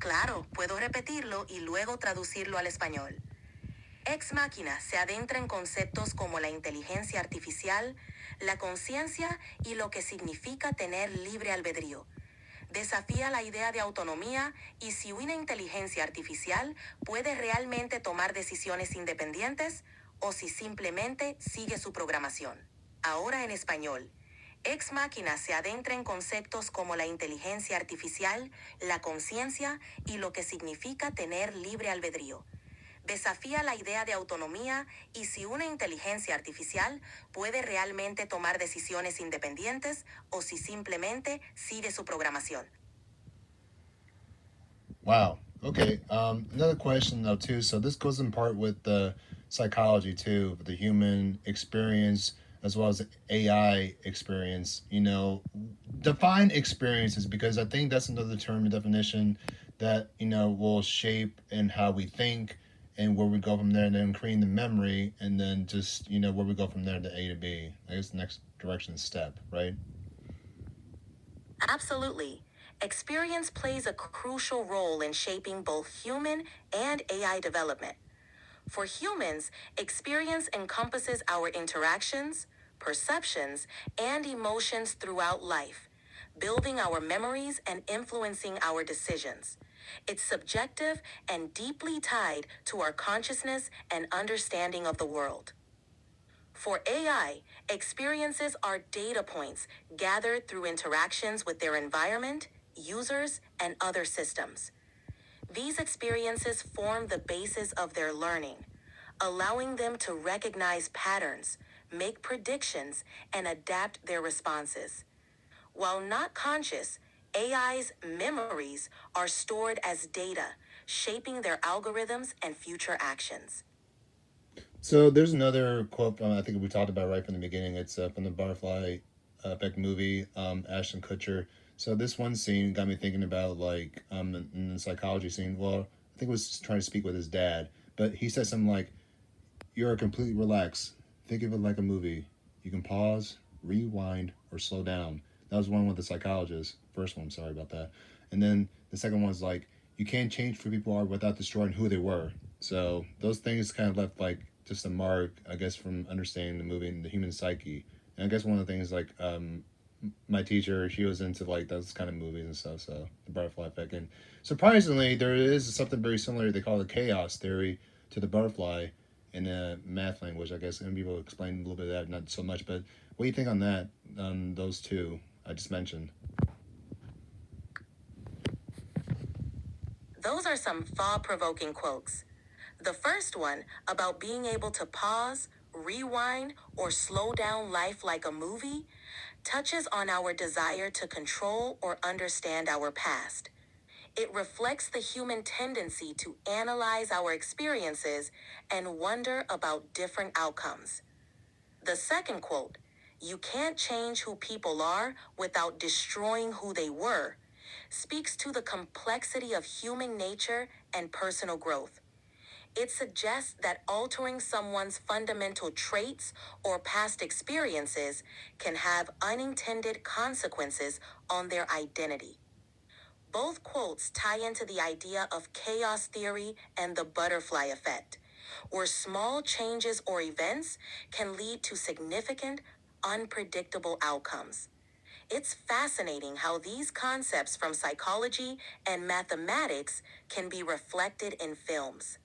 Claro, puedo repetirlo y luego traducirlo al español. Ex Machina se adentra en conceptos como la inteligencia artificial, la conciencia y lo que significa tener libre albedrío. Desafía la idea de autonomía y si una inteligencia artificial puede realmente tomar decisiones independientes o si simplemente sigue su programación. Ahora en español. Ex Machina se adentra en conceptos como la inteligencia artificial, la conciencia y lo que significa tener libre albedrío. Desafía la idea de autonomía y si una inteligencia artificial puede realmente tomar decisiones independientes o si simplemente sigue su programación. Wow. Okay. Another question though too. So this goes in part with the psychology too, the human experience as well as the AI experience. Define experiences because I think that's another term and definition that will shape in how we think and where we go from there, and then creating the memory, and then just where we go from there to A to B. I guess the next direction step, right? Absolutely. Experience plays a crucial role in shaping both human and AI development. For humans, experience encompasses our interactions, perceptions, and emotions throughout life, building our memories and influencing our decisions. It's subjective and deeply tied to our consciousness and understanding of the world. For AI, experiences are data points gathered through interactions with their environment, users, and other systems. These experiences form the basis of their learning, allowing them to recognize patterns, make predictions, and adapt their responses. While not conscious, AI's memories are stored as data, shaping their algorithms and future actions. So there's another quote I think we talked about right from the beginning. It's from the Butterfly Effect movie, Ashton Kutcher. So this one scene got me thinking about like in the psychology scene. Well, I think it was trying to speak with his dad, but he said something like, "You're completely relaxed. Think of it like a movie. You can pause, rewind, or slow down." That was one with the psychologist. First one, sorry about that. And then the second one's like, "You can't change who people are without destroying who they were." So those things kind of left like just a mark, I guess, from understanding the movie and the human psyche. And I guess one of the things like my teacher, she was into like those kind of movies and stuff. So the butterfly effect, and surprisingly, there is something very similar. They call it chaos theory to the butterfly in a math language. I guess and people explain a little bit of that, not so much. But what do you think on that? On those two I just mentioned. Those are some thought-provoking quotes. The first one, about being able to pause, rewind, or slow down life like a movie, touches on our desire to control or understand our past. It reflects the human tendency to analyze our experiences and wonder about different outcomes. The second quote, "You can't change who people are without destroying who they were," speaks to the complexity of human nature and personal growth. It suggests that altering someone's fundamental traits or past experiences can have unintended consequences on their identity. Both quotes tie into the idea of chaos theory and the butterfly effect, where small changes or events can lead to significant, unpredictable outcomes. It's fascinating how these concepts from psychology and mathematics can be reflected in films.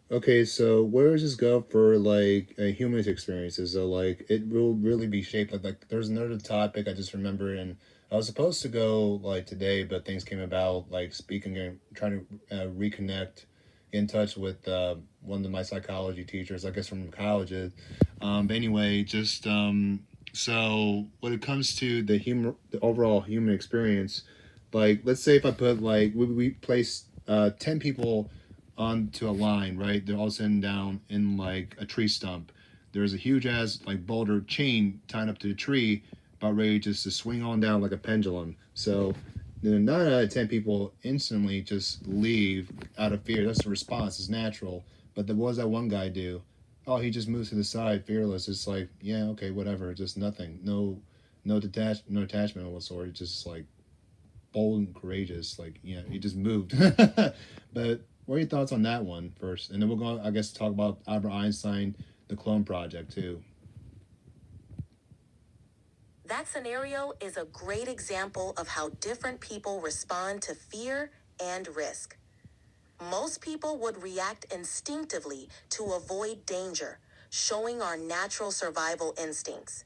Okay, so where does this go for like a human's experiences? So like it will really be shaped like there's another topic I just remember, and I was supposed to go like today, but things came about like speaking and trying to reconnect, in touch with one of my psychology teachers, I guess from colleges. But anyway, just so when it comes to the overall human experience, like let's say if I put like we place 10 people onto a line, right? They're all sitting down in like a tree stump. There's a huge ass like boulder chain tied up to the tree, about ready just to swing on down like a pendulum. So 9 out of 10 people instantly just leave out of fear. That's the response. It's natural. But what does that one guy do? Oh, he just moves to the side, fearless. It's like, yeah, okay, whatever. Just nothing. No, no attachment of what sort. It's just like bold and courageous. Like, he just moved. But what are your thoughts on that one first? And then we'll go, I guess, talk about Albert Einstein, the clone project, too. That scenario is a great example of how different people respond to fear and risk. Most people would react instinctively to avoid danger, showing our natural survival instincts.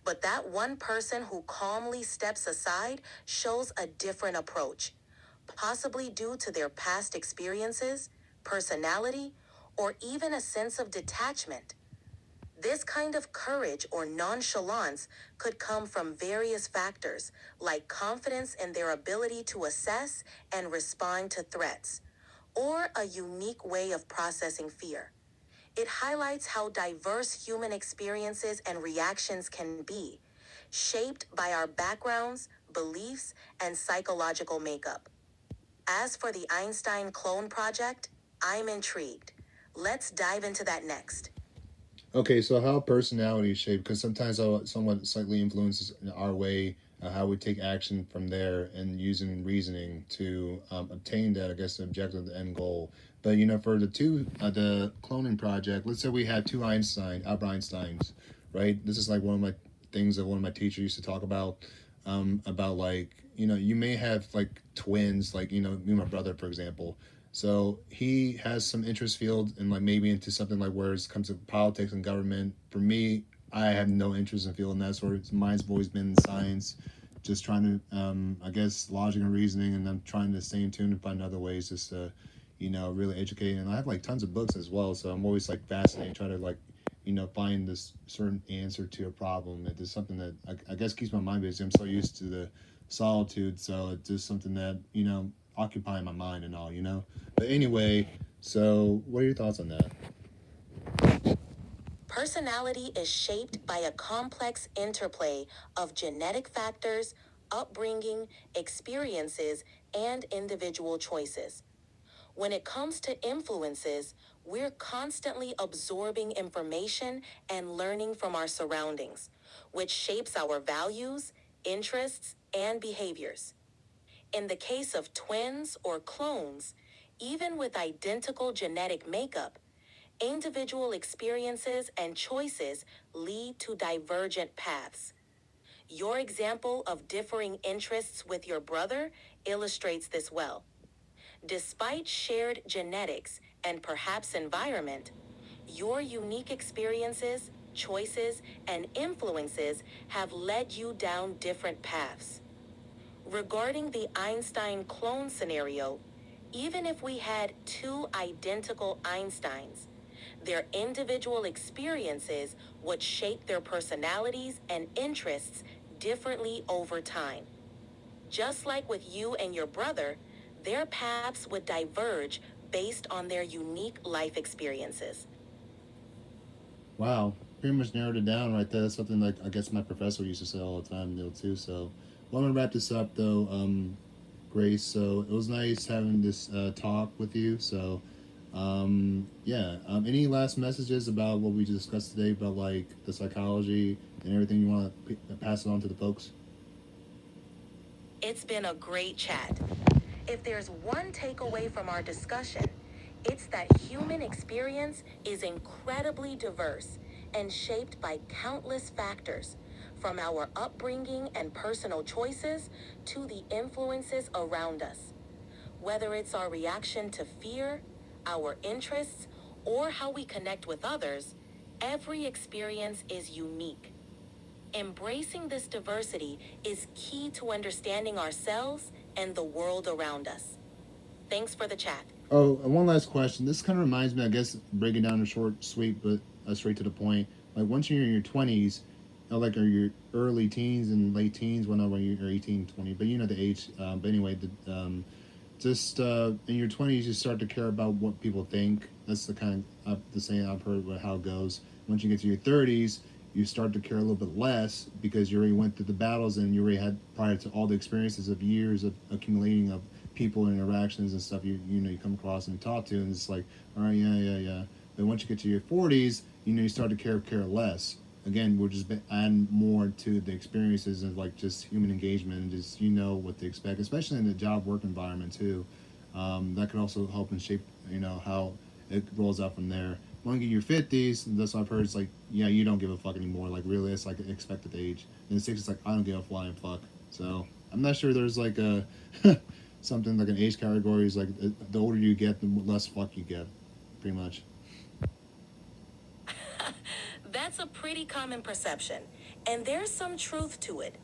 But that one person who calmly steps aside shows a different approach, possibly due to their past experiences, personality, or even a sense of detachment. This kind of courage or nonchalance could come from various factors, like confidence in their ability to assess and respond to threats, or a unique way of processing fear. It highlights how diverse human experiences and reactions can be, shaped by our backgrounds, beliefs, and psychological makeup. As for the Einstein clone project, I'm intrigued. Let's dive into that next. Okay, so how personality is shaped, because sometimes how somewhat slightly influences our way, how we take action from there, and using reasoning to obtain that, I guess, the objective, the end goal. But for the cloning project, let's say we had two Albert Einsteins, right? This is like one of my things that one of my teachers used to talk about like you may have like twins, like me and my brother, for example. So he has some interest field and like maybe into something like where it comes to politics and government. For me, I have no interest in field and that sort of. Mine's always been science, just trying to, I guess, logic and reasoning, and I'm trying to stay in tune and find other ways just to, really educate. And I have like tons of books as well, so I'm always like fascinated, trying to like, find this certain answer to a problem. It is something that I guess keeps my mind busy. I'm so used to the solitude, so it's just something that occupying my mind and all. But anyway, so what are your thoughts on that? Personality is shaped by a complex interplay of genetic factors, upbringing, experiences, and individual choices. When it comes to influences, we're constantly absorbing information and learning from our surroundings, which shapes our values, interests, and behaviors. In the case of twins or clones, even with identical genetic makeup, individual experiences and choices lead to divergent paths. Your example of differing interests with your brother illustrates this well. Despite shared genetics and perhaps environment, your unique experiences, choices, and influences have led you down different paths. Regarding the Einstein clone scenario, even if we had two identical Einsteins, their individual experiences would shape their personalities and interests differently over time. Just like with you and your brother, their paths would diverge based on their unique life experiences. Wow, pretty much narrowed it down right there. That's something like I guess my professor used to say all the time, too. So, well, I'm gonna wrap this up though, Grace. So it was nice having this talk with you. So, yeah. Any last messages about what we discussed today about like the psychology and everything you want to pass it on to the folks? It's been a great chat. If there's one takeaway from our discussion, it's that human experience is incredibly diverse and shaped by countless factors, from our upbringing and personal choices to the influences around us. Whether it's our reaction to fear, our interests, or how we connect with others, every experience is unique. Embracing this diversity is key to understanding ourselves and the world around us. Thanks for the chat. Oh, and one last question. This kind of reminds me, I guess, breaking down a short, sweet, but straight to the point. Like once you're in your 20s, like or your early teens and late teens, well, not when you're 18, 20, but you know the age. But anyway, just in your 20s, you start to care about what people think. That's the kind of the saying I've heard about how it goes. Once you get to your 30s, you start to care a little bit less because you already went through the battles and you already had prior to all the experiences of years of accumulating of people and interactions and stuff you come across and talk to, and it's like, all right, yeah, yeah, yeah. But once you get to your 40s, you start to care less. again, we're just adding more to the experiences of like just human engagement and just what to expect, especially in the job work environment too. That could also help and shape how it rolls out from there. When you get your 50s, that's what I've heard. It's like, yeah, you don't give a fuck anymore. Like really, it's like an expected age. In the 60s, like I don't give a flying fuck. So I'm not sure there's like a something like an age category is like the older you get, the less fuck you get, pretty much. That's a pretty common perception, and there's some truth to it.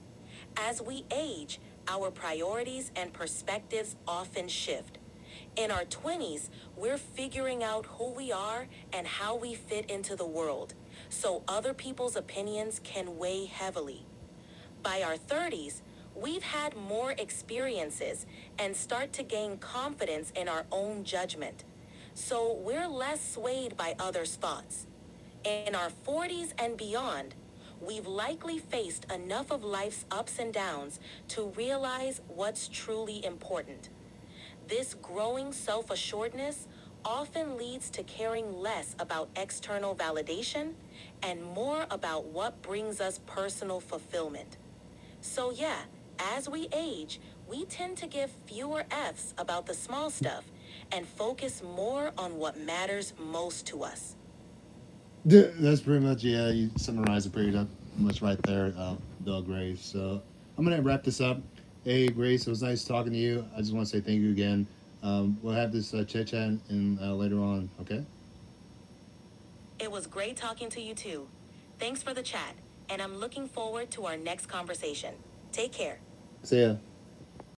As we age, our priorities and perspectives often shift. In our 20s, we're figuring out who we are and how we fit into the world, so other people's opinions can weigh heavily. By our 30s, we've had more experiences and start to gain confidence in our own judgment. So we're less swayed by others' thoughts. In our 40s and beyond, we've likely faced enough of life's ups and downs to realize what's truly important. This growing self assuredness often leads to caring less about external validation and more about what brings us personal fulfillment. So, yeah, as we age, we tend to give fewer F's about the small stuff and focus more on what matters most to us. That's pretty much, yeah. You summarized it pretty much right there, Bill Grace. So I'm gonna wrap this up. Hey, Grace, it was nice talking to you. I just want to say thank you again. We'll have this chit chat in later on. Okay. It was great talking to you too. Thanks for the chat, and I'm looking forward to our next conversation. Take care. See ya.